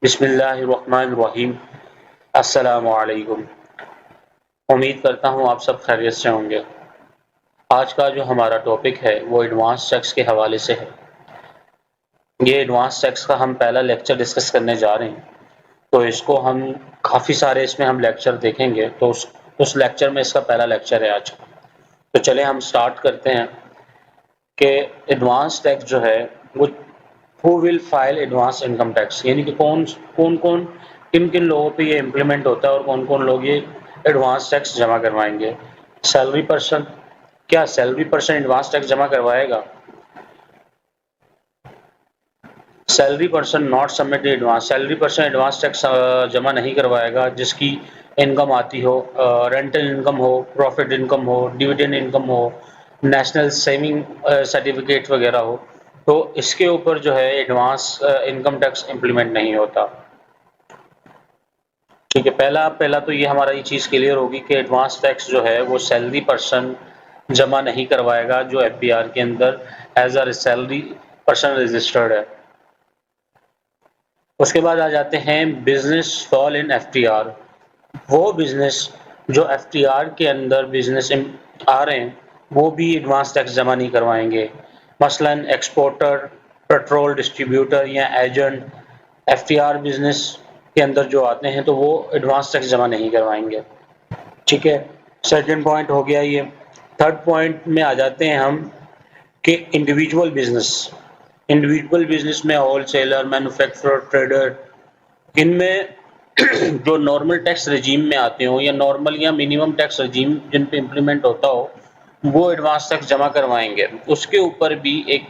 बिस्मिल्लाहिर्रहमानिर्रहीम। अस्सलामु अलैकुम। उम्मीद करता हूँ आप सब खैरियत से होंगे। आज का जो हमारा टॉपिक है वो एडवांस टैक्स के हवाले से है। ये एडवांस टैक्स का हम पहला लेक्चर डिस्कस करने जा रहे हैं। तो इसको हम काफ़ी सारे इसमें हम लेक्चर देखेंगे, तो उस लेक्चर में इसका पहला लेक्चर है आज। तो चले हम स्टार्ट करते हैं कि एडवांस टैक्स जो है वो who will file advance income tax, यानी कि कौन किन किन लोगों पे ये इम्प्लीमेंट होता है और कौन कौन लोग ये एडवांस टैक्स जमा करवाएंगे। सैलरी पर्सन, क्या सैलरी पर्सन एडवांस टैक्स जमा करवाएगा? Salary person not submit advance, salary person advance tax जमा नहीं करवाएगा जिसकी इनकम आती हो, रेंटल इनकम हो, प्रॉफिट इनकम हो, डिविडेंड इनकम हो, नेशनल सेविंग सर्टिफिकेट वगैरह हो, तो इसके ऊपर जो है एडवांस इनकम टैक्स इम्प्लीमेंट नहीं होता। ठीक है, पहला तो ये हमारा ये चीज़ क्लियर होगी कि एडवांस टैक्स जो है वो सैलरी पर्सन जमा नहीं करवाएगा जो एफबीआर के अंदर as a salary person registered है। उसके बाद आ जाते हैं बिजनेस फॉल इन एफटीआर। वो बिजनेस जो एफटीआर के अंदर बिजनेस आ रहे हैं वो भी एडवांस टैक्स जमा नहीं करवाएंगे। मसलन एक्सपोर्टर, पेट्रोल डिस्ट्रीब्यूटर या एजेंट एफटीआर बिजनेस के अंदर जो आते हैं तो वो एडवांस टैक्स जमा नहीं करवाएंगे। ठीक है, सेकंड पॉइंट हो गया ये। थर्ड पॉइंट में आ जाते हैं हम कि इंडिविजुअल बिजनेस में होलसेलर, मैन्युफैक्चरर, ट्रेडर, इनमें जो नॉर्मल टैक्स रजीम में आते हो या नॉर्मल या मिनिमम टैक्स रजीम जिन पे इम्प्लीमेंट होता हो वो एडवांस टैक्स जमा करवाएंगे। उसके ऊपर भी एक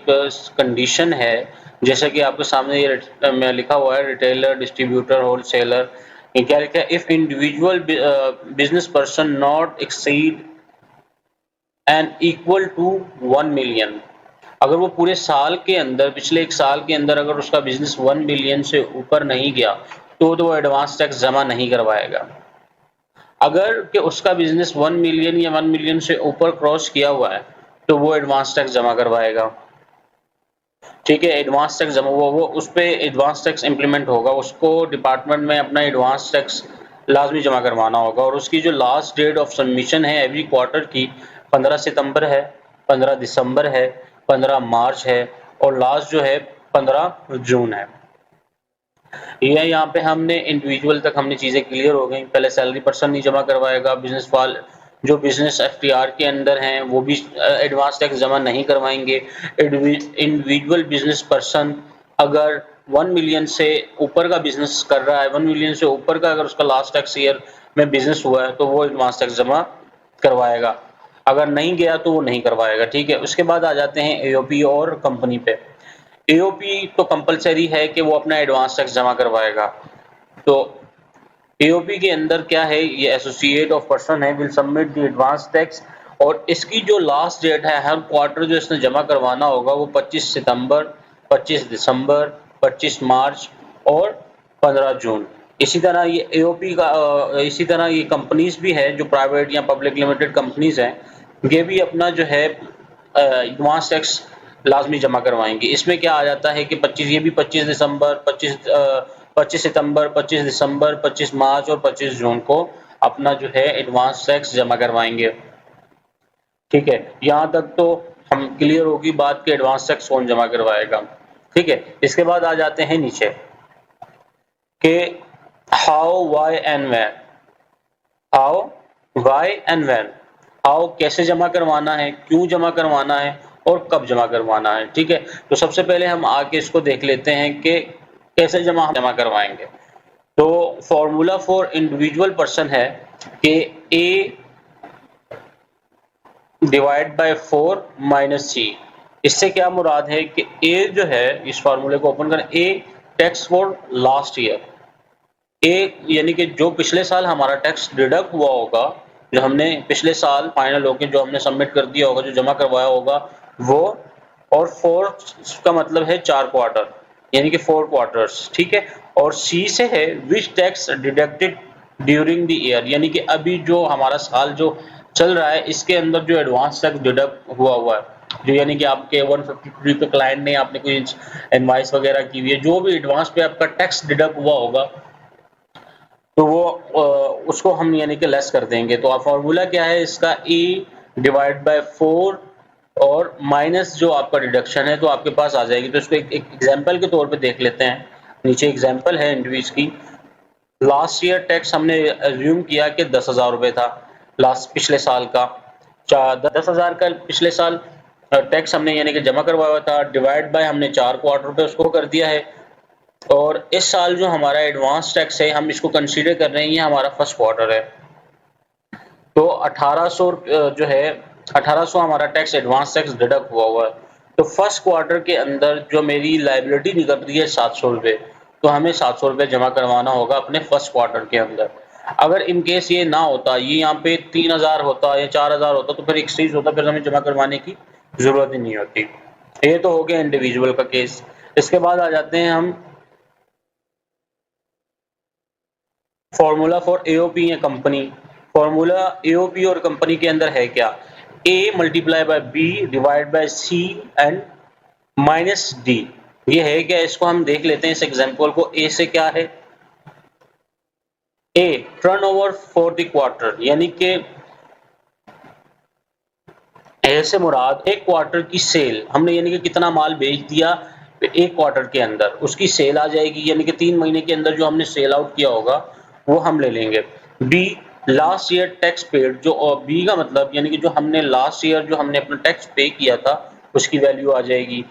कंडीशन है, जैसा कि आपके सामने ये में लिखा हुआ है, रिटेलर, डिस्ट्रीब्यूटर, होलसेलर। ये क्या लिखा है? If individual business person not exceed and equal to 1 million, अगर वो पूरे साल के अंदर, पिछले एक साल के अंदर अगर उसका बिजनेस 1 मिलियन से ऊपर नहीं गया तो वो एडवांस टैक्स जमा नहीं करवाएगा। अगर कि उसका बिजनेस 1 मिलियन या 1 मिलियन से ऊपर क्रॉस किया हुआ है तो वो एडवांस टैक्स जमा करवाएगा। ठीक है, एडवांस टैक्स जमा वो उस पे एडवांस टैक्स इम्प्लीमेंट होगा, उसको डिपार्टमेंट में अपना एडवांस टैक्स लाजमी जमा करवाना होगा। और उसकी जो लास्ट डेट ऑफ सबमिशन है एवरी क्वार्टर की 15 सितंबर है, 15 दिसंबर है, 15 मार्च है और लास्ट जो है 15 जून है। ये यहाँ पे हमने इंडिविजुअल तक हमने चीज़ें क्लियर हो गई। पहले सैलरी पर्सन नहीं जमा करवाएगा, बिजनेस वाल जो बिजनेस एफटीआर के अंदर हैं वो भी एडवांस टैक्स जमा नहीं करवाएंगे। इंडिविजुअल बिजनेस पर्सन अगर 1 मिलियन से ऊपर का बिजनेस कर रहा है, 1 मिलियन से ऊपर का अगर उसका लास्ट टैक्स ईयर में बिजनेस हुआ है तो वो एडवांस टैक्स जमा करवाएगा। अगर नहीं गया तो वो नहीं करवाएगा। ठीक है, उसके बाद आ जाते हैं एओपी और कंपनी पे। एओपी तो कंपलसरी है कि वो अपना एडवांस टैक्स जमा करवाएगा। तो एओपी के अंदर क्या है, ये एसोसिएट ऑफ पर्सन है, will submit the advance tax, और इसकी जो लास्ट डेट है हर क्वार्टर जो इसने जमा करवाना होगा वो 25 सितंबर, 25 दिसंबर, 25 मार्च और 15 जून। इसी तरह ये एओपी का इसी तरह ये कंपनीज भी है जो प्राइवेट या पब्लिक लिमिटेड कंपनीज हैं, ये भी अपना जो है एडवांस टैक्स लाजमी जमा करवाएंगे। इसमें क्या आ जाता है कि 25 ये भी 25 दिसंबर, 25 सितंबर, 25 दिसंबर, 25 मार्च और 25 जून को अपना जो है एडवांस टैक्स जमा करवाएंगे। ठीक है, यहाँ तक तो हम क्लियर होगी बात कि एडवांस टैक्स कौन जमा करवाएगा। ठीक है, इसके बाद आ जाते हैं नीचे कि how, why and when. How, why and when. How कैसे जमा करवाना है, क्यों जमा करवाना है और कब जमा करवाना है। ठीक है, तो सबसे पहले हम आके इसको देख लेते हैं कि कैसे जमा करवाएंगे। तो फॉर्मूला फॉर इंडिविजुअल पर्सन है कि ए डिवाइड बाय 4 माइनस सी। इससे क्या मुराद है कि ए जो है, इस फार्मूले को ओपन करें, ए टैक्स फॉर लास्ट ईयर, ए यानी कि जो पिछले साल हमारा टैक्स डिडक्ट हुआ होगा, जो हमने पिछले साल फाइनल होके जो हमने सबमिट कर दिया होगा, जो जमा करवाया होगा वो, और 4 का मतलब है 4 क्वार्टर, यानी कि 4 क्वार्टर्स। ठीक है, और सी से है which tax deducted during the year, यानी कि अभी जो हमारा साल जो चल रहा है इसके अंदर जो एडवांस टैक्स डिडक्ट हुआ है जो यानी कि आपके 153 पे क्लाइंट ने आपने कोई इनवॉइस वगैरह की हुई है, जो भी एडवांस पे आपका टैक्स डिडक्ट हुआ होगा, तो वो उसको हम यानी कि लेस कर देंगे। तो आप फॉर्मूला क्या है इसका, E डिवाइड बाय 4 और माइनस जो आपका डिडक्शन है, तो आपके पास आ जाएगी। तो इसको एक एग्जांपल के तौर पे देख लेते हैं। नीचे एग्जांपल है इंडिविज की। लास्ट ईयर टैक्स हमने अज्यूम किया कि 10,000 रुपए था, लास्ट पिछले साल का 10,000 का पिछले साल टैक्स हमने यानी कि जमा करवाया हुआ था, डिवाइड बाय हमने 4 क्वार्टर पे उसको कर दिया है। और इस साल जो हमारा एडवांस टैक्स है, हम इसको कंसीडर कर रहे हैं, ये हमारा फर्स्ट क्वार्टर है। तो 1800 जो है 1800 हमारा टैक्स एडवांस टैक्स डिडक्ट हुआ है। तो फर्स्ट क्वार्टर के अंदर जो मेरी लायबिलिटी निकल रही है 700 रुपए, तो हमें 700 रुपए जमा करवाना होगा अपने फर्स्ट क्वार्टर के अंदर। अगर इन केस ये ना होता, ये यहाँ पे 3000 होता या 4000 होता, तो फिर एक्सचेंज होता, फिर हमें जमा करवाने की जरूरत ही नहीं होती। ये तो हो गया इंडिविजुअल का केस। इसके बाद आ जाते हैं हम फॉर्मूला फॉर एओपी या कंपनी। फॉर्मूला एओपी और कंपनी के अंदर है क्या, A multiply by B divide by C and minus D. ये है क्या, इसको हम देख लेते हैं इस एग्जांपल को। ए से क्या है, ए टर्नओवर फॉर द क्वार्टर, यानी कि ए से मुराद एक क्वार्टर की सेल, हमने यानी कि कितना माल बेच दिया एक क्वार्टर के अंदर, उसकी सेल आ जाएगी, यानी कि 3 महीने के अंदर जो हमने सेल आउट किया होगा वो हम ले लेंगे। B last year tax paid, जो बी का मतलब यानी कि जो हमने लास्ट ईयर जो हमने अपना टैक्स पे किया था उसकी वैल्यू आ जाएगी।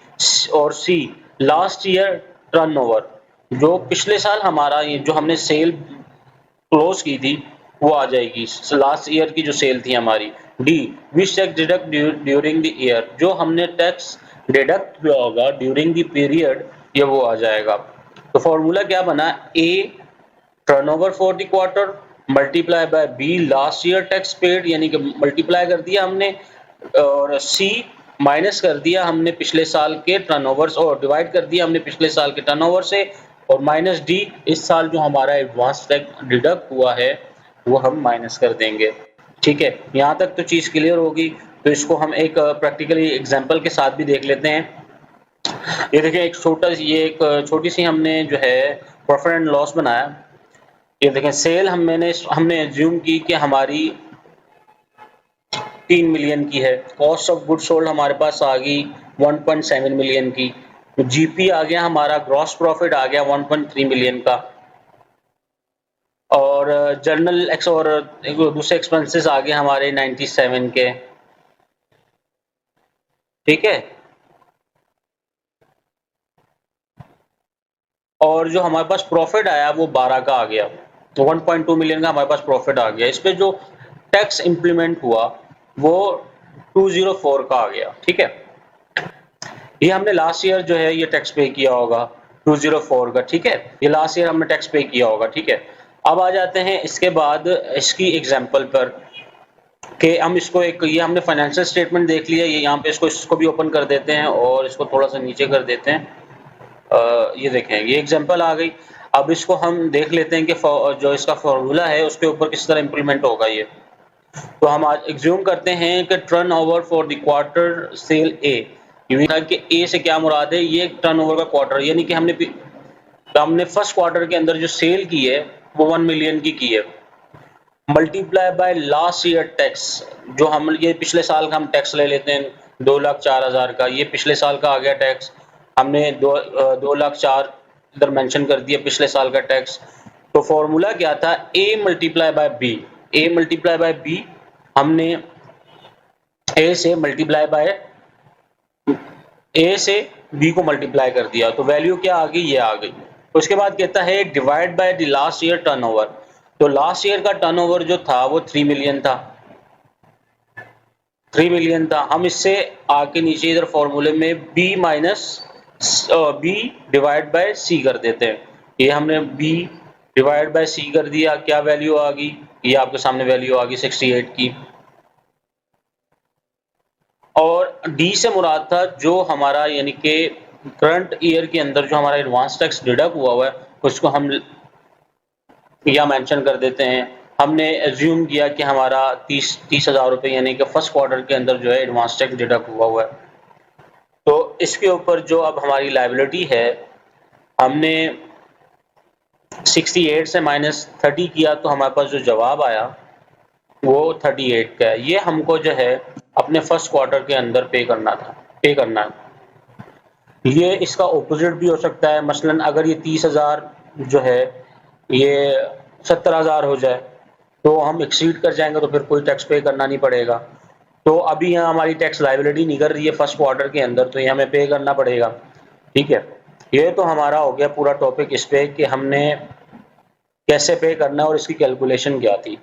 और सी लास्ट ईयर टर्नओवर, जो पिछले साल हमारा ये जो हमने सेल क्लोज की थी वो आ जाएगी, लास्ट ईयर की जो सेल थी हमारी। D which tax deduct during the year, जो हमने टैक्स डिडक्ट किया होगा ड्यूरिंग द पीरियड, ये वो आ जाएगा। तो फॉर्मूला क्या बना, A turnover for the quarter multiply by B last year tax paid, यानी कि मल्टीप्लाई कर दिया हमने, और सी माइनस कर दिया हमने पिछले साल के टर्नओवर और डिवाइड कर दिया हमने पिछले साल के टर्नओवर से, और माइनस डी इस साल जो हमारा एडवांस टैक्स डिडक्ट हुआ है वो हम माइनस कर देंगे। ठीक है, यहाँ तक तो चीज क्लियर होगी। तो इसको हम एक प्रैक्टिकली एग्जांपल के साथ भी देख लेते हैं। ये देखिए एक छोटी सी हमने जो है प्रॉफिट एंड लॉस बनाया। ये देखें सेल हमने एज्यूम की कि हमारी 3 मिलियन की है, कॉस्ट ऑफ गुड सोल्ड हमारे पास आ गई 1.7 मिलियन की, जीपी आ गया हमारा, ग्रॉस प्रॉफिट आ गया 1.3 मिलियन का, और जर्नल एक्स और दूसरे एक्सपेंसेस आ गए हमारे 97 के। ठीक है, और जो हमारे पास प्रॉफिट आया वो 12 का आ गया, तो 1.2 मिलियन का हमारे पास प्रॉफिट आ गया। इस पे जो टैक्स इंप्लीमेंट हुआ वो 204 का आ गया। ठीक है, ये हमने लास्ट ईयर जो है ये टैक्स पे किया होगा 204 का। ठीक है, ये लास्ट ईयर हमने टैक्स पे किया होगा। ठीक है, अब आ जाते हैं इसके बाद इसकी एग्जांपल पर कि हम इसको ये हमने फाइनेंशियल स्टेटमेंट देख लिया, ये यहाँ पे इसको भी ओपन कर देते हैं और इसको थोड़ा सा नीचे कर देते हैं। ये देखें ये एग्जांपल आ गई। अब इसको हम देख लेते हैं कि जो इसका फॉर्मूला है उसके ऊपर किस तरह इंप्लीमेंट होगा ये। तो हम आज एग्ज्यूम करते हैं कि turnover for the quarter sale A, ये था कि ए से क्या मुराद है, ये टर्नओवर का क्वार्टर, यानी कि हमने फर्स्ट क्वार्टर के अंदर जो सेल की है वो 1 मिलियन की है, multiply by last year tax, जो हम ये पिछले साल का हम टैक्स ले लेते हैं 2,04,000 का, ये पिछले साल का आ गया टैक्स, हमने 2,04,000 इधर मेंशन कर दिया पिछले साल का टैक्स। तो फॉर्मूला क्या था, A multiply by B, A multiply by B, हमने ए से बी को मल्टीप्लाई कर दिया, तो वैल्यू क्या आ गई, ये आ गई। उसके बाद कहता है divide by the last year turnover, तो लास्ट ईयर का टर्नओवर जो था वो 3 मिलियन था, 3 मिलियन था। हम इससे आके नीचे इधर फॉर्मूले में बी डिवाइड बाय सी कर देते हैं। ये हमने बी डिवाइड बाय सी कर दिया, क्या वैल्यू आ गई, ये आपके सामने वैल्यू आ गई 68 की। और डी से मुराद था जो हमारा यानी कि करंट ईयर के अंदर जो हमारा एडवांस टैक्स डिडक्ट हुआ है उसको हम या मेंशन कर देते हैं। हमने एज्यूम किया कि हमारा 30,000 रुपए यानी कि फर्स्ट क्वार्टर के अंदर जो है एडवांस टैक्स डिडक्ट हुआ है। तो इसके ऊपर जो अब हमारी लायबिलिटी है, हमने 68 से -30 किया तो हमारे पास जो जवाब आया वो 38 का है। ये हमको जो है अपने फर्स्ट क्वार्टर के अंदर पे करना है। ये इसका ऑपोजिट भी हो सकता है, मसलन अगर ये 30,000 जो है ये 70,000 हो जाए तो हम एक्सीड कर जाएंगे तो फिर कोई टैक्स पे करना नहीं पड़ेगा। तो अभी यहाँ हमारी टैक्स लायबिलिटी निकल रही है फर्स्ट क्वार्टर के अंदर, तो ये हमें पे करना पड़ेगा। ठीक है, ये तो हमारा हो गया पूरा टॉपिक इस पे कि हमने कैसे पे करना है और इसकी कैलकुलेशन क्या थी।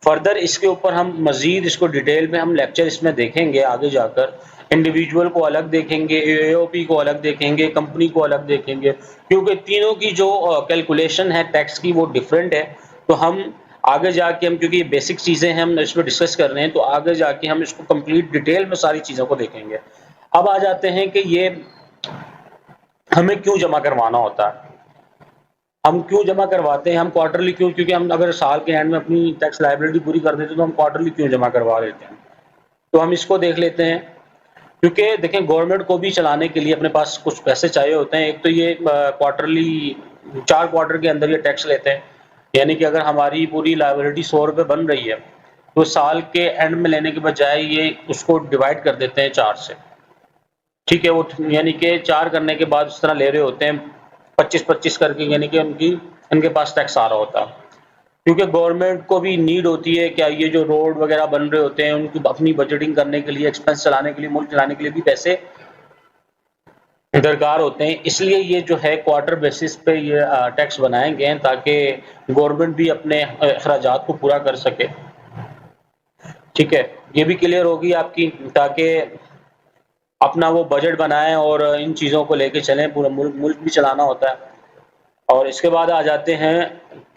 फर्दर इसके ऊपर हम मज़ीद इसको डिटेल में हम लेक्चर इसमें देखेंगे आगे जाकर। इंडिविजुअल को अलग देखेंगे, एओपी को अलग देखेंगे, कंपनी को अलग देखेंगे, क्योंकि तीनों की जो कैलकुलेशन है टैक्स की वो डिफरेंट है। तो हम आगे जाके हम, क्योंकि ये बेसिक चीज़ें हैं हम इसमें डिस्कस कर रहे हैं, तो आगे जाके हम इसको कंप्लीट डिटेल में सारी चीज़ों को देखेंगे। अब आ जाते हैं कि ये हमें क्यों जमा करवाना होता है, हम क्यों जमा करवाते हैं, हम क्वार्टरली क्यों, क्योंकि हम अगर साल के एंड में अपनी टैक्स लायबिलिटी पूरी कर देते तो हम क्वार्टरली क्यों जमा करवा लेते हैं। तो हम इसको देख लेते हैं, क्योंकि देखें गवर्नमेंट को भी चलाने के लिए अपने पास कुछ पैसे चाहिए होते हैं। एक तो ये क्वार्टरली 4 क्वार्टर के अंदर ये टैक्स लेते हैं, यानी कि अगर हमारी पूरी लायबिलिटी 100 रुपये बन रही है तो साल के एंड में लेने के बजाय ये उसको डिवाइड कर देते हैं 4 से। ठीक है, वो यानी कि 4 करने के बाद इस तरह ले रहे होते हैं 25-25 करके, यानी कि इनके पास टैक्स आ रहा होता है। क्योंकि गवर्नमेंट को भी नीड होती है क्या, ये जो रोड वगैरह बन रहे होते हैं उनकी अपनी बजटिंग करने के लिए, एक्सपेंस चलाने के लिए, मुल्क चलाने के लिए भी पैसे दरकार होते हैं। इसलिए ये जो है क्वार्टर बेसिस पे ये टैक्स बनाए गए हैं ताकि गवर्नमेंट भी अपने अखराजात को पूरा कर सके। ठीक है, ये भी क्लियर होगी आपकी, ताकि अपना वो बजट बनाएं और इन चीज़ों को लेके चलें, पूरा मुल्क भी चलाना होता है। और इसके बाद आ जाते हैं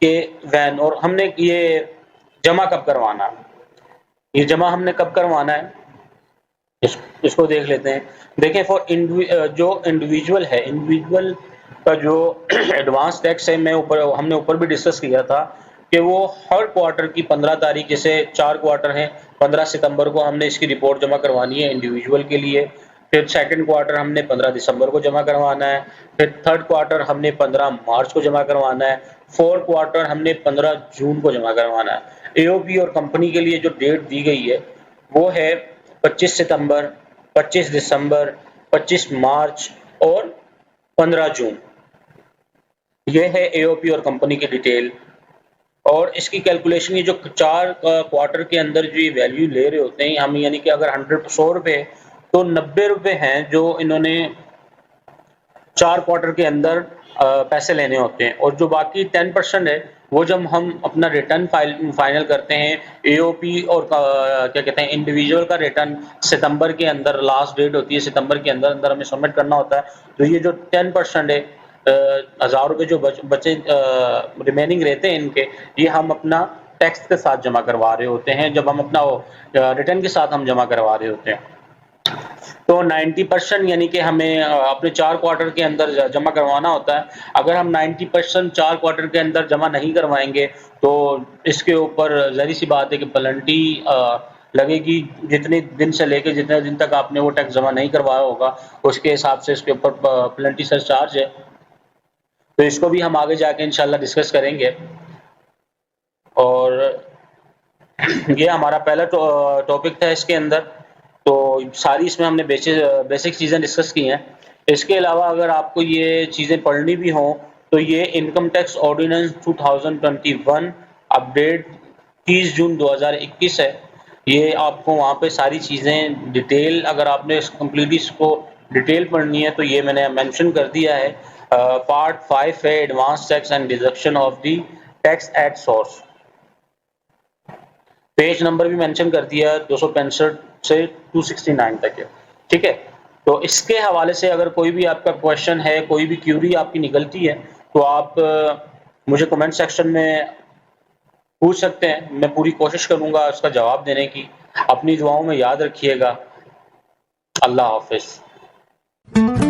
कि वैन, और हमने ये जमा कब करवाना है, ये जमा हमने कब करवाना है इसको देख लेते हैं। देखें जो इंडिविजुअल है, इंडिविजुअल का जो एडवांस टैक्स है, हमने ऊपर भी डिस्कस किया था कि वो हर क्वार्टर की 15 तारीख, जैसे 4 क्वार्टर हैं, 15 सितंबर को हमने इसकी रिपोर्ट जमा करवानी है इंडिविजुअल के लिए। फिर सेकंड क्वार्टर हमने 15 दिसंबर को जमा करवाना है। फिर थर्ड क्वार्टर हमने 15 मार्च को जमा करवाना है। फोर्थ क्वार्टर हमने 15 जून को जमा करवाना है। एओपी और कंपनी के लिए जो डेट दी गई है वो है 25 सितंबर, 25 दिसंबर, 25 मार्च और 15 जून। ये है एओपी और कंपनी की डिटेल। और इसकी कैलकुलेशन, ये जो 4 क्वार्टर के अंदर जो ये वैल्यू ले रहे होते हैं हम, यानी कि अगर 100 रुपये तो 90 रुपये हैं जो इन्होंने 4 क्वार्टर के अंदर पैसे लेने होते हैं, और जो बाकी 10% है वो जब हम अपना रिटर्न फाइनल करते हैं, एओपी और क्या कहते हैं इंडिविजुअल का रिटर्न सितंबर के अंदर, लास्ट डेट होती है सितंबर के अंदर अंदर हमें सबमिट करना होता है। तो ये जो 10% है, 1000 रुपये जो बचे रिमेनिंग रहते हैं इनके, ये हम अपना टैक्स के साथ जमा करवा रहे होते हैं, जब हम अपना रिटर्न के साथ हम जमा करवा रहे होते हैं। तो 90% यानी कि हमें अपने 4 क्वार्टर के अंदर जमा करवाना होता है। अगर हम 90% 4 क्वार्टर के अंदर जमा नहीं करवाएंगे तो इसके ऊपर ज़ाहिर-सी बात है कि पेनल्टी लगेगी। जितने दिन से लेके जितने दिन तक आपने वो टैक्स जमा नहीं करवाया होगा, उसके हिसाब से इसके ऊपर पेनल्टी सरचार्ज है। तो इसको भी हम आगे जाके इंशाल्लाह डिस्कस करेंगे। और ये हमारा पहला टॉपिक था इसके अंदर। तो सारी इसमें हमने बेसिक चीज़ें डिस्कस की हैं। इसके अलावा अगर आपको ये चीज़ें पढ़नी भी हों तो ये इनकम टैक्स ऑर्डिनेंस 2021 अपडेट 30 जून 2021 है। ये आपको वहाँ पे सारी चीज़ें डिटेल, अगर आपने कंप्लीटली इसको डिटेल पढ़नी है तो ये मैंने मेंशन कर दिया है। पार्ट 5 है advance tax and deduction of the tax at source. Page number भी मेंशन कर दिया 265 से 269 तक है। ठीक है, तो इसके हवाले से अगर कोई भी आपका क्वेश्चन है, कोई भी क्यूरी आपकी निकलती है तो आप मुझे कमेंट सेक्शन में पूछ सकते हैं। मैं पूरी कोशिश करूंगा उसका जवाब देने की। अपनी दुआओं में याद रखिएगा। अल्लाह हाफ़िज़।